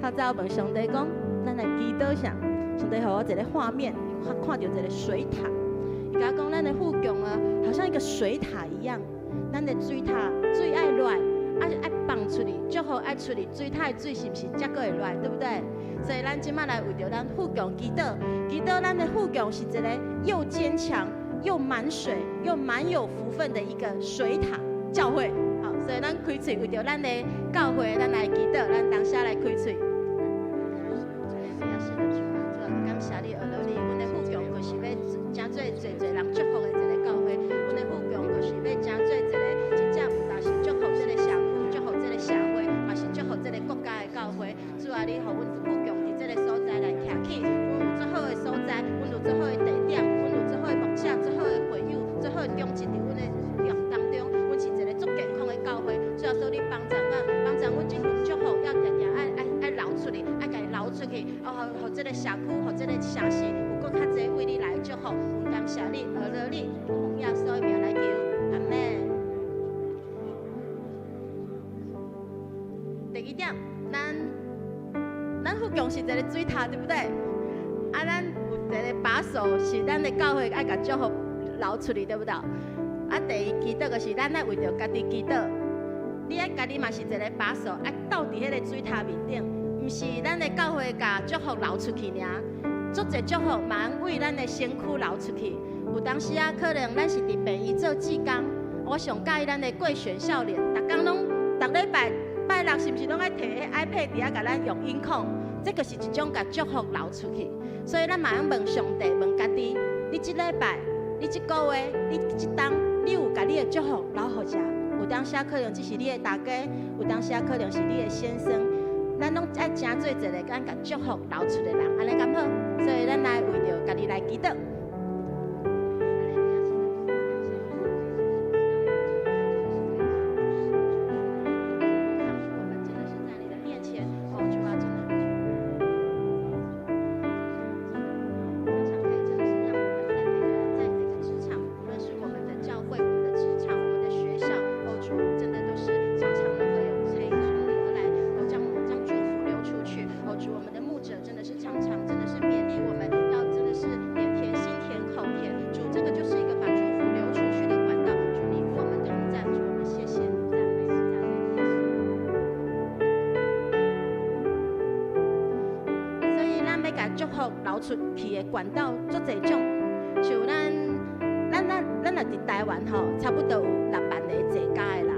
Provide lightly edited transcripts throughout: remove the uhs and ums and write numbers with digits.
他在我问上帝讲，咱来祈祷啥？上帝给我一个画面，看到一个水塔。伊甲我讲，咱的富强啊，好像一个水塔一样。咱的水塔水爱落，爱放出去，祝福爱出去，水塔的水是不是才个会落，对不对？所以咱今麦来为着咱富强祈祷，祈祷咱的富强是一个又坚强、又满水、又满有福分的一个水塔教会。好，所以咱开嘴为着咱的教会，咱来祈祷，咱当下来开嘴。感谢你，阿罗你，阮的富强就是要真做侪人祝福的一个教会，阮的富强就是要真做一个真正不但是祝福这个社区，祝福这个社会，嘛是祝福这个国家的教会。主啊，你予阮富强伫这个所在来徛起，阮有最好的所在，阮有最好的地点，阮有最好的牧者，最好的会友，最好的忠心伫阮的当中，阮是一个足健康的教会。主啊，所以你帮助我，帮助阮这份祝福要常常爱流出去，爱甲伊流出去，互这个社区，互这个城市有搁较侪为你来祝福。阮感谢你，阿罗你，奉耶稣的名来求，阿门。第一点，咱富强是一个水塔，对不对？啊，咱有一个把手是咱的教会爱甲祝福流出去，对不对？啊，第二祈祷就是咱爱为着家己祈祷，你爱家己嘛是一个把手，爱倒伫迄个水塔面顶，毋是咱的教会甲祝福流出去尔，足侪祝福嘛为咱的身躯流出去。有当时啊，可能咱是伫病院做志工，我上介意咱的贵选少年，逐工拢逐礼拜六是毋是拢爱摕迄 iPad 伫遐甲咱用音控？这个是一种甲祝福流出去。所以咱嘛要问上帝，问家己，你即礼拜，你即个月，你即当，你有甲你的祝福留互遮？有当时可能只是你的大家，有当时可能是你的先生，咱拢爱真做一个咱甲祝福流出的人，安尼敢好？所以咱来为着家己来祈祷。祝福流出去的管道足侪种，像咱若伫台湾吼，差不多有6万个坐家的人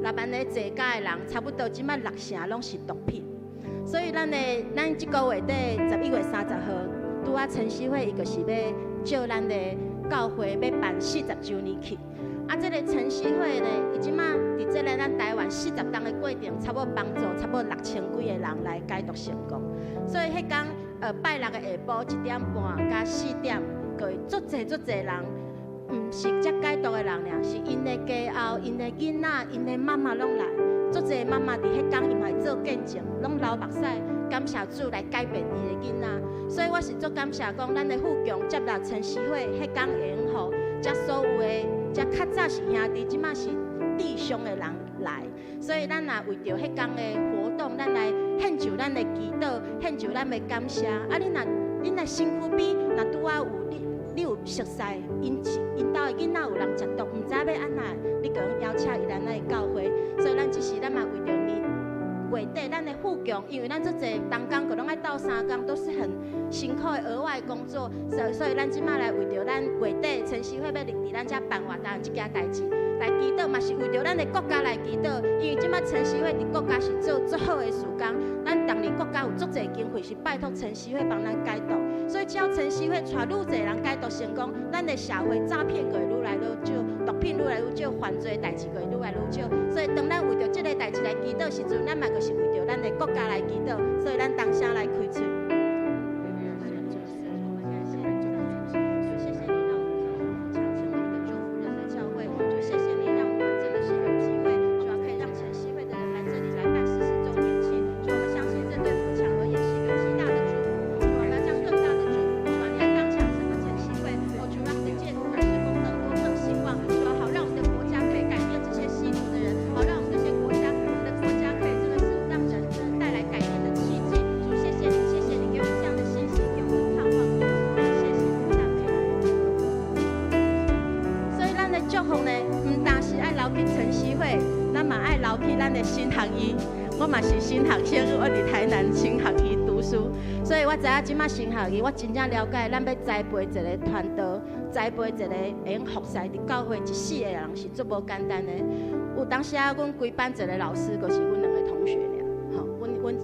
，6万个坐家的人，差不多即摆6成拢是毒品。所以咱即个月底11月30号，拄啊陈希慧伊就是要借咱的教会要办40周年庆。啊，这个陈希慧呢，伊即摆伫这个咱台湾40天的过程，差不多帮助差不多6000几个人来解毒成功。所以迄天拜六的下晡1点半加4点，各足侪人，毋是只解毒的人尔，是因的家后、因的囡仔、因的妈妈拢来。足侪妈妈伫迄天伊嘛会做见证，拢流目屎，感谢主来改变伊的囡仔。所以我是足感谢讲，咱的富强接纳陈希慧迄天会用互遮所有的遮较早是兄弟，即马是弟兄的人来。所以咱也为着迄天的活动，咱来献上咱的祈祷，献上咱的感谢。啊，恁若身躯边若拄啊有你有熟悉因兜的囡仔有人食毒，毋知要安那，你可能邀请伊来咱的教会。所以咱即时咱嘛为着月底咱的富强，因为咱做侪同工个拢爱斗3工，都是很辛苦的额外工作，所以咱即马来为着咱月底陈希慧要伫咱遮办活动即件代志来祈祷，嘛是为着咱的国家来祈祷。因为即马陈希慧伫国家是做最好的事工，咱当年国家有足侪经费是拜托陈希慧帮咱解毒，所以只要陈希慧带愈侪人解毒成功，咱的社会诈骗个愈来愈少，毒品愈来愈少，犯罪代志个愈来愈少。所以当咱为着即个代志来祈祷时阵，咱嘛就是为着咱的国家来祈祷，所以咱当声来开嘴。改嘛爱留起咱的新学医，我嘛是新学生，我伫台南新学医读书，所以我知影即马新学医，我真正了解咱要栽培一个团队，栽培一个会用服侍伫教会一世的人是足无简单的。有当时啊，阮规班一个老师，就是阮2个同学尔，吼，阮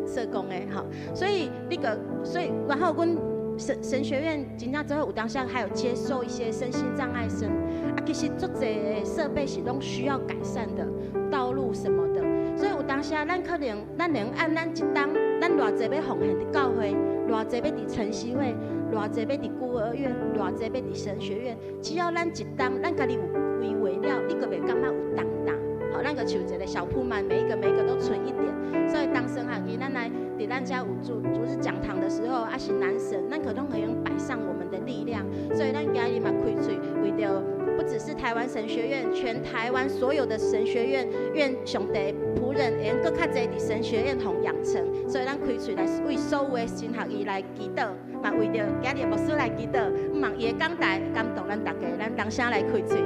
社工的吼，所以然后阮神学院真正最后有当时还有接受一些身心障碍生，啊，其实足侪设备是拢需要改善的，道路什么的，所以有当时咱可能咱能按咱一当，咱偌济要奉献伫教会，偌济要伫晨曦会，偌济要伫孤儿院，偌济要伫神学院，只要咱一当，咱家己有为为了，你个袂感觉有重担。好，咱个像一个小铺满，每一个都存一点，所以当神学医，咱来伫咱家有主日讲堂的时候，啊是男神，咱可能可以摆上我们的力量，所以咱今日嘛开嘴，为着不只是台湾神学院，全台湾所有的神学院愿上帝仆人，会用更较侪伫神学院同养成，所以咱开嘴来为所有的神学医来祈祷，嘛为着今日牧师来祈祷，望伊的讲台感动咱大家，咱同声来开嘴。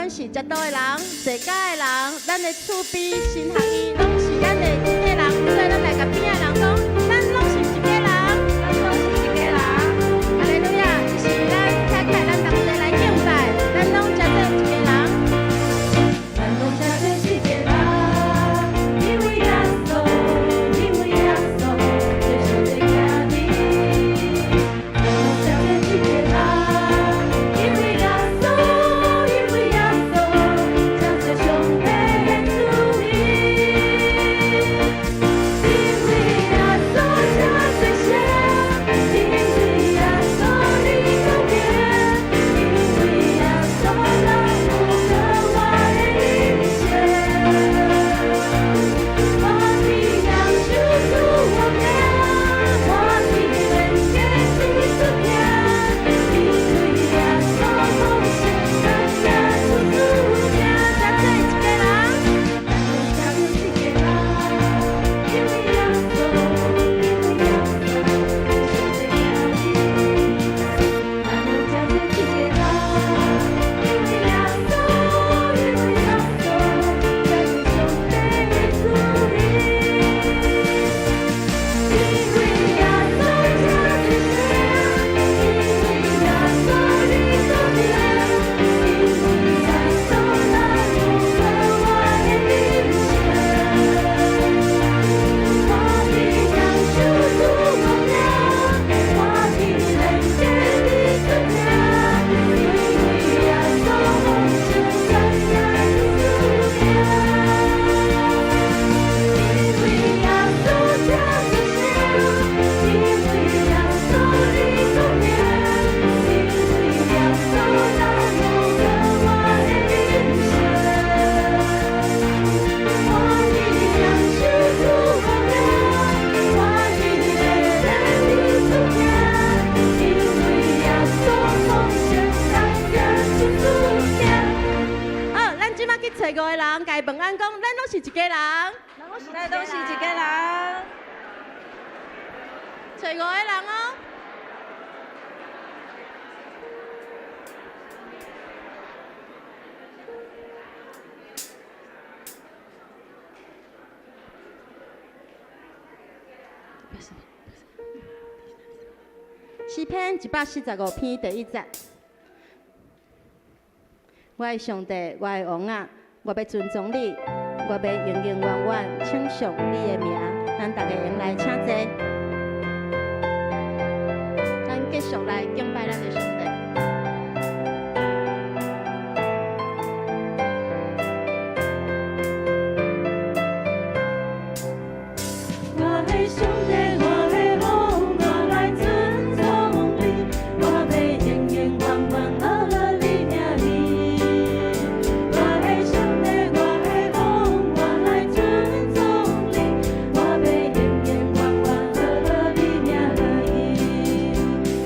阮是食道的人，坐家的人，咱的厝边、新学院，拢是咱的一家人，所以咱来甲边仔人讲，咱拢是一家人，咱拢是一家人。哈利路亚，这是咱拆开咱同齐来敬拜，咱拢食做一家人。咱拢食做一家人，因为耶稣，因为耶稣，接受这家己。咱拢食做一家人，因为耶稣，因为耶稣，将这上帝的主意。因为耶稣将这些，因为耶稣你改变，因为耶稣让我的我的一切。我的杨树主我命，我的人间是主命，因为耶稣奉献咱家主主命，咱做一家人，咱拢做一家人，因为耶稣，因为耶稣，就是这家己，咱拢做一家人，因为耶稣，因为耶稣，才是上帝的主意。因为耶稣将这些，因为耶稣你改变，因为耶稣让我和我的一切。我的杨树主我命，我的人间的主命，因为耶稣奉献咱家主主命。因为耶稣将这些，因为耶稣你改变，因为耶稣让我和我的一切。我的杨树主我命，我的人间的主命，因为耶稣奉献咱家主主命。好，咱即马去找5个人，甲伊问安讲，咱拢是一家人。咱都是一家人。找5个人哦。诗篇145篇第1节。我的上帝，我的王啊，我要尊重你，我要永永远远称颂你的名。咱大家用来请坐，咱继续来敬拜咱的上帝。我的上帝，我的王，我来尊崇你，我要永永远远学了你名字。我的上帝，我的王，我来尊崇你，我要永永远远学了你名字。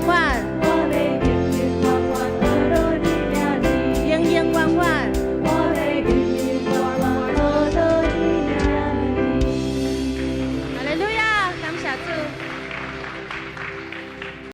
款。